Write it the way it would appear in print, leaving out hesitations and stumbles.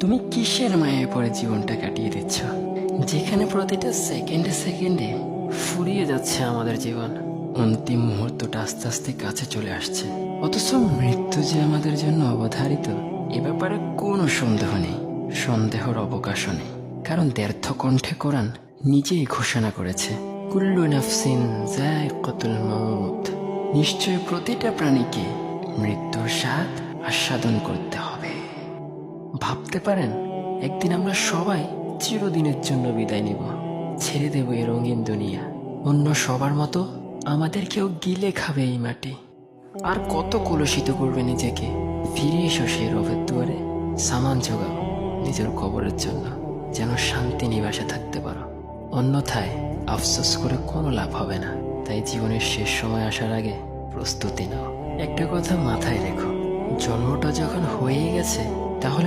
তুমি কিসের মায়ে পড়ে জীবনটা কাটিয়ে দিচ্ছ, যেখানে প্রতিটা সেকেন্ডে সেকেন্ডে ফুরিয়ে যাচ্ছে আমাদের জীবন। অন্তিম মুহূর্তটা আস্তে আস্তে কাছে চলে আসছে, অথচ মৃত্যু যে আমাদের জন্য অবধারিত এ ব্যাপারে কোনো সন্দেহ নেই, সন্দেহর অবকাশও নেই। কারণ দ্ব্যর্থ কণ্ঠে কোরআন নিজেই ঘোষণা করেছে, কুল্লু নাফসিন যায়কাতুল মাউত, নিশ্চয় প্রতিটা প্রাণীকে মৃত্যুর স্বাদ আস্বাদন করতে হবে। ভাবতে পারেন একদিন আমরা সবাই চিরদিনের জন্য বিদায় নিব, ছেড়ে দেব এই রঙিন দুনিয়া। অন্য সবার মতো আমাদেরকেও গিলে খাবে এই মাটি। আর কত কলুষিত করবে নিজেকে। ফিরে এসো সেই রবের দুয়ারে, সামান জোগাও নিজের কবরের জন্য, যেন শান্তি নিবাসে থাকতে পারো। অন্যথায় আফসোস করে কোনো লাভ হবে না। তাই জীবনের শেষ সময় আসার আগে প্রস্তুতি নাও। একটা কথা মাথায় রেখো, জন্মটা যখন হয়ে গেছে তাহলে